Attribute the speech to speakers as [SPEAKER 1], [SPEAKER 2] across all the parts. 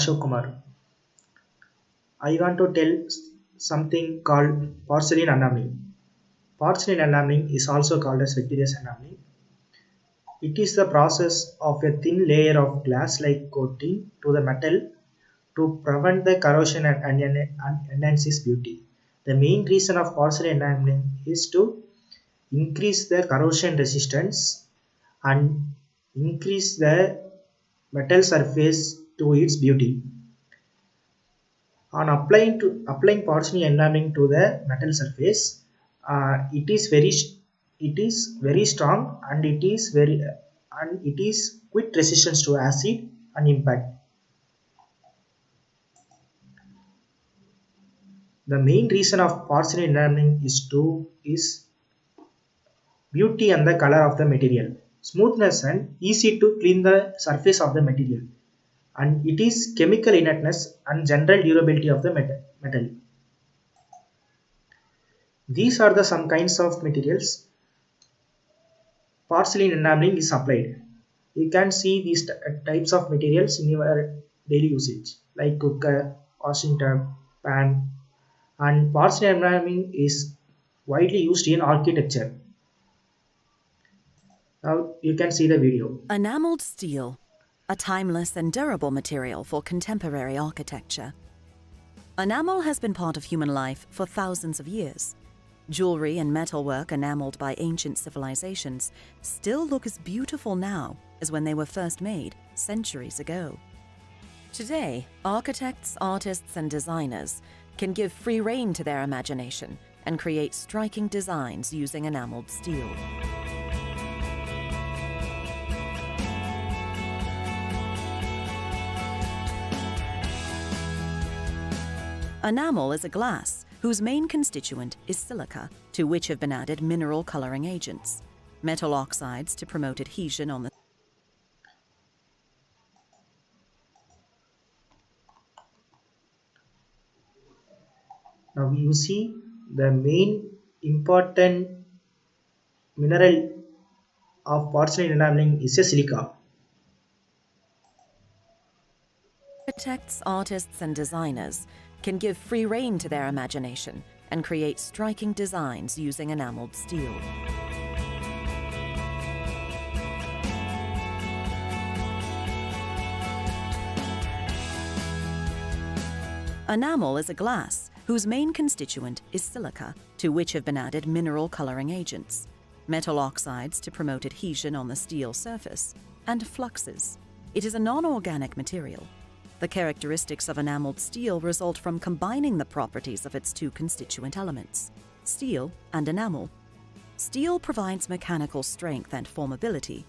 [SPEAKER 1] Ashok Kumar. I want to tell something called porcelain enameling. Porcelain enameling is also called as vitreous enameling. It is the process of a thin layer of glass-like coating to the metal to prevent the corrosion and enhance its beauty. The main reason of porcelain enameling is to increase the corrosion resistance and increase the metal surface to its beauty. On applying porcelain enameling to the metal surface, it is very strong and it is quite resistant to acid and impact. The main reason of porcelain enameling is beauty and the color of the material, smoothness and easy to clean the surface of the material, and it is chemical inertness and general durability of the metal. These are the some kinds of materials porcelain enameling is applied. You can see these types of materials in your daily usage like cooker, washing tub, pan, and porcelain enameling is widely used in architecture. Now you can see the video.
[SPEAKER 2] Enameled steel, a timeless and durable material for contemporary architecture. Enamel has been part of human life for thousands of years. Jewelry and metalwork enameled by ancient civilizations still look as beautiful now as when they were first made centuries ago. Today, architects, artists, and designers can give free rein to their imagination and create striking designs using enameled steel. Enamel is a glass whose main constituent is silica, to which have been added mineral coloring agents, metal oxides to promote adhesion on the
[SPEAKER 1] Now you see the main important mineral of porcelain enameling is a silica.
[SPEAKER 2] Architects, artists, and designers can give free rein to their imagination and create striking designs using enameled steel. Enamel is a glass whose main constituent is silica, to which have been added mineral coloring agents, metal oxides to promote adhesion on the steel surface, and fluxes. It is a non-organic material. The characteristics of enameled steel result from combining the properties of its two constituent elements, steel and enamel. Steel provides mechanical strength and formability,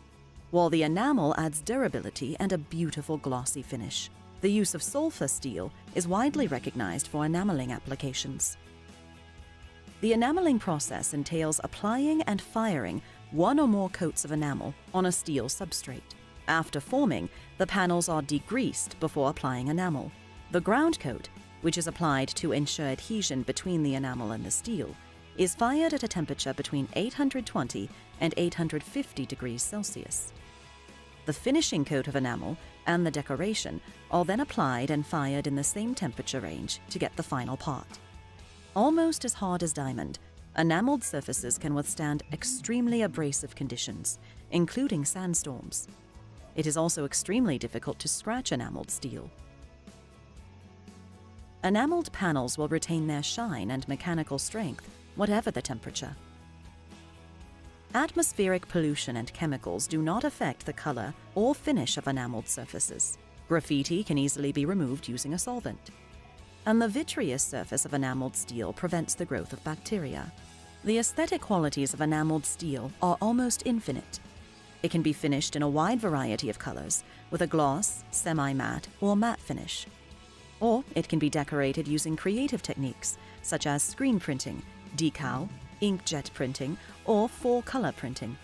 [SPEAKER 2] while the enamel adds durability and a beautiful glossy finish. The use of sulfur steel is widely recognized for enameling applications. The enameling process entails applying and firing one or more coats of enamel on a steel substrate. After forming, the panels are degreased before applying enamel. The ground coat, which is applied to ensure adhesion between the enamel and the steel, is fired at a temperature between 820 and 850 degrees Celsius. The finishing coat of enamel and the decoration are then applied and fired in the same temperature range to get the final part. Almost as hard as diamond, enameled surfaces can withstand extremely abrasive conditions, including sandstorms. It is also extremely difficult to scratch enameled steel. Enameled panels will retain their shine and mechanical strength, whatever the temperature. Atmospheric pollution and chemicals do not affect the color or finish of enameled surfaces. Graffiti can easily be removed using a solvent. And the vitreous surface of enameled steel prevents the growth of bacteria. The aesthetic qualities of enameled steel are almost infinite. It can be finished in a wide variety of colors, with a gloss, semi-matte, or matte finish. Or it can be decorated using creative techniques, such as screen printing, decal, inkjet printing, or four-color printing.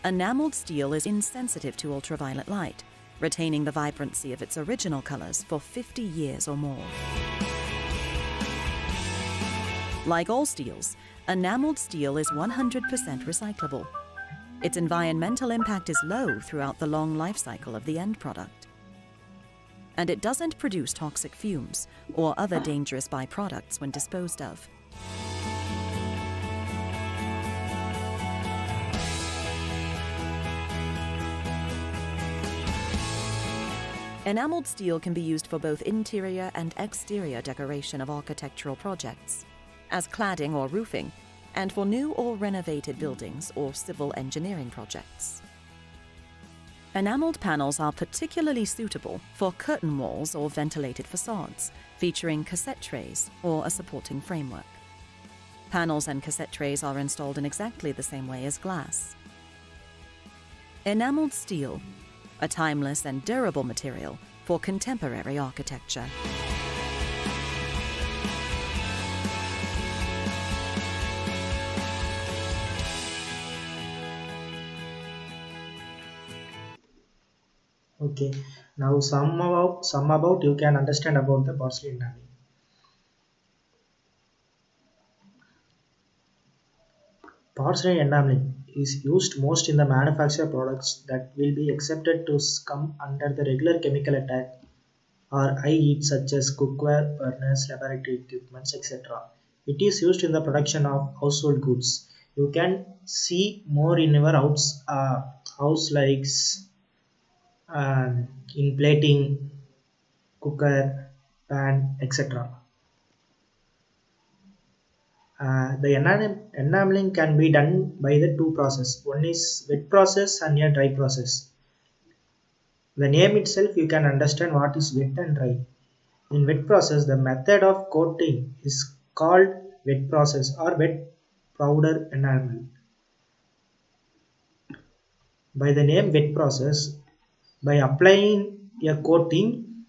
[SPEAKER 2] Enameled steel is insensitive to ultraviolet light, retaining the vibrancy of its original colors for 50 years or more. Like all steels, enameled steel is 100% recyclable. Its environmental impact is low throughout the long life cycle of the end product. and it doesn't produce toxic fumes or other dangerous byproducts when disposed of. Enameled steel can be used for both interior and exterior decoration of architectural projects, as cladding or roofing, and for new or renovated buildings or civil engineering projects. Enameled panels are particularly suitable for curtain walls or ventilated facades, featuring cassette trays or a supporting framework. Panels and cassette trays are installed in exactly the same way as glass. Enameled steel, a timeless and durable material for contemporary architecture.
[SPEAKER 1] Okay, now some about you can understand about the porcelain enameling. Porcelain enameling is used most in the manufactured products that will be accepted to come under the regular chemical attack or high heat such as cookware, burners, laboratory equipments, etc. It is used in the production of household goods. You can see more in your house likes in plating, cooker, pan, etc. The enameling can be done by the two process. One is wet process and a dry process. The name itself you can understand what is wet and dry. In wet process, the method of coating is called wet process or wet powder enamel. By the name wet process, by applying a coating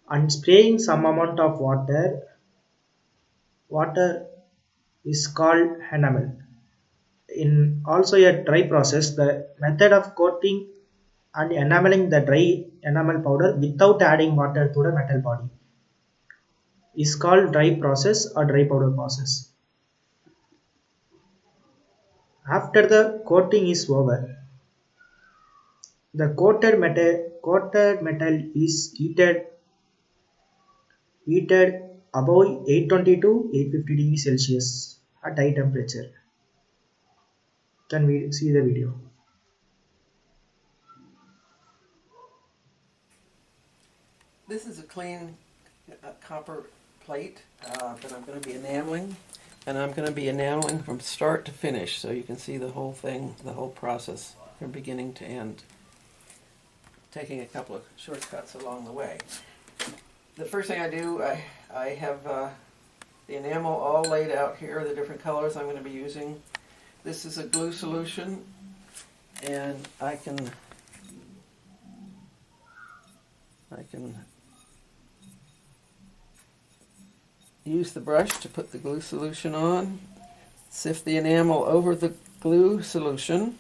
[SPEAKER 1] and spraying some amount of water is called enamel. In also a dry process, the method of coating and enameling the dry enamel powder without adding water to the metal body is called dry process or dry powder process. After the coating is over, the coated metal is heated above 820 to 850 degrees Celsius at high temperature. Can we see the video?
[SPEAKER 3] This is a clean copper plate that I'm going to be enameling, and I'm going to be enameling from start to finish, so you can see the whole thing, the whole process from beginning to end, taking a couple of shortcuts along the way. The first thing I do, I have the enamel all laid out here, the different colors I'm going to be using. This is a glue solution, and I can use the brush to put the glue solution on, sift the enamel over the glue solution.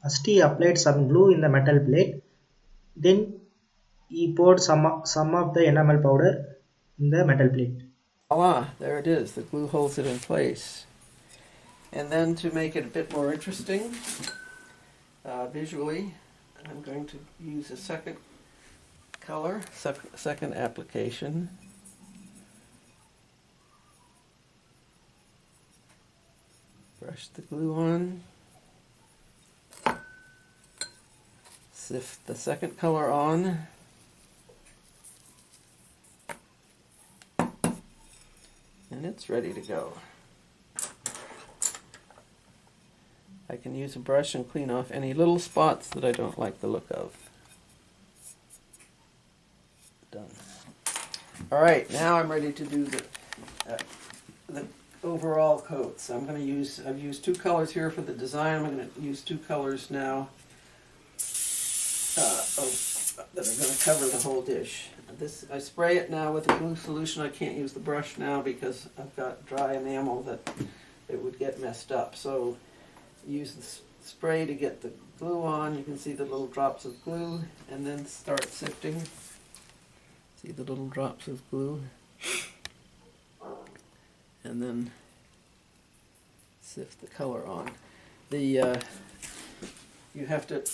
[SPEAKER 1] First he applied some glue in the metal plate, then he poured some of the enamel powder in the metal plate.
[SPEAKER 3] Voila, there it is. The glue holds it in place. And then to make it a bit more interesting, visually, I'm going to use a second color, second application. Brush the glue on. Sift the second color on. And it's ready to go. I can use a brush and clean off any little spots that I don't like the look of. Done. Alright, now I'm ready to do the overall coats. I've used two colors here for the design. I'm going to use two colors now that are going to cover the whole dish. I spray it now with a glue solution. I can't use the brush now because I've got dry enamel that it would get messed up. So use the spray to get the glue on. You can see the little drops of glue, and then start sifting. See the little drops of glue, and then sift the color on. You have to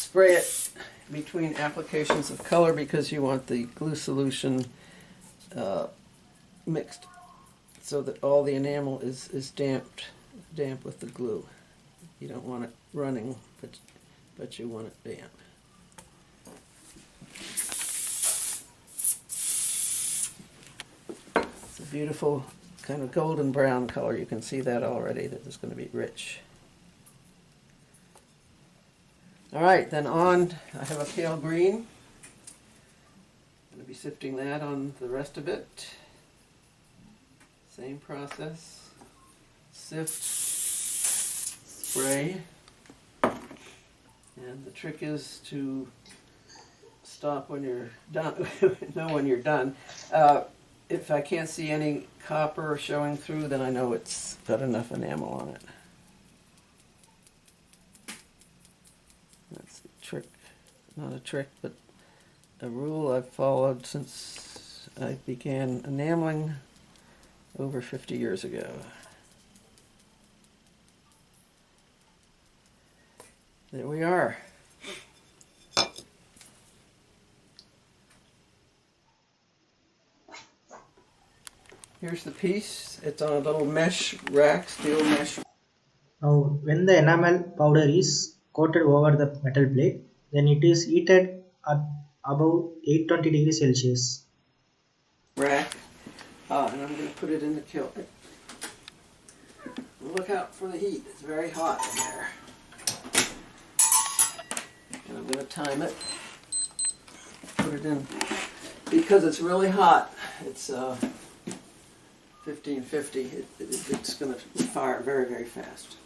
[SPEAKER 3] spray it between applications of color because you want the glue solution mixed so that all the enamel is damp with the glue. You don't want it running, but you want it damp. It's a beautiful kind of golden brown color. You can see that already, that it's going to be rich. All right, then on, I have a pale green. I'm going to be sifting that on the rest of it. Same process. Sift, spray, and the trick is to stop when you're done, know when you're done. If I can't see any copper showing through, then I know it's got enough enamel on it. That's the trick. Not a trick, but a rule I've followed since I began enameling over 50 years ago. There we are. Here's the piece. It's on a little mesh rack, steel mesh.
[SPEAKER 1] Now, when the enamel powder is coated over the metal plate, then it is heated at above 820 degrees Celsius.
[SPEAKER 3] Rack. And I'm going to put it in the kiln. Look out for the heat. It's very hot in there. And I'm going to time it. Put it in. Because it's really hot, it's 1550. It's going to fire very, very fast.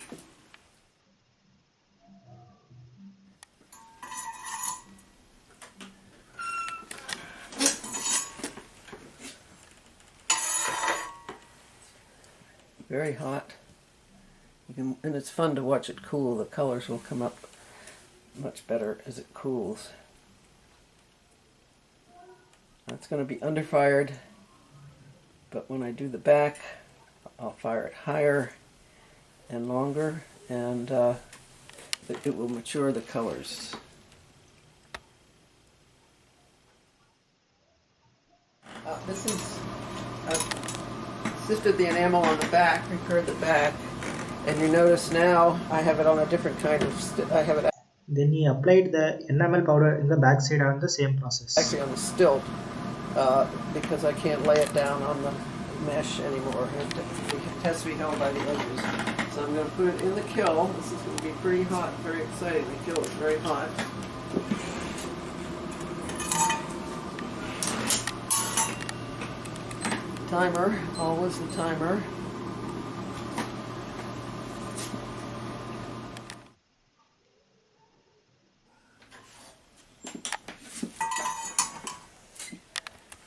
[SPEAKER 3] Very hot. And it's fun to watch it cool. The colors will come up much better as it cools. It's going to be underfired, but when I do the back, I'll fire it higher and longer, and it will mature the colors. This is sifted the enamel on the back, prepared the back, and you notice now I have it on a different kind of. I have it
[SPEAKER 1] Then he applied the enamel powder in the back side on the same process.
[SPEAKER 3] actually on the stilt because I can't lay it down on the mesh anymore. It has to be held by the edges. So I'm going to put it in the kiln. This is going to be pretty hot, very exciting. The kiln is very hot. Timer, always the timer.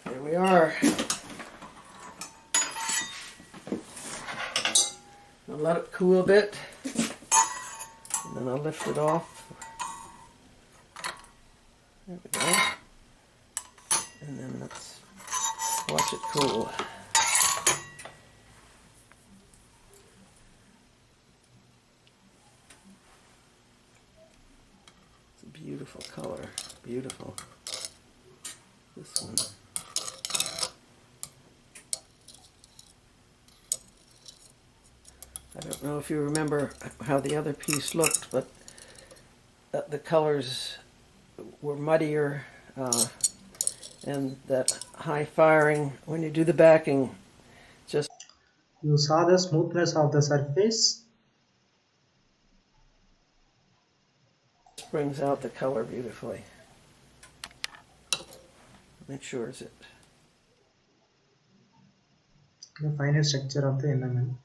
[SPEAKER 3] Here we are. I'll let it cool a bit, and then I'll lift it off. There we go. And then let's watch it cool. It's a beautiful color. Beautiful. This one. I don't know if you remember how the other piece looked, but the colors were muddier, and that high firing, when you do the backing, just...
[SPEAKER 1] You saw the smoothness of the surface.
[SPEAKER 3] brings out the color beautifully. Make sure it's it.
[SPEAKER 1] The final structure of the enamel.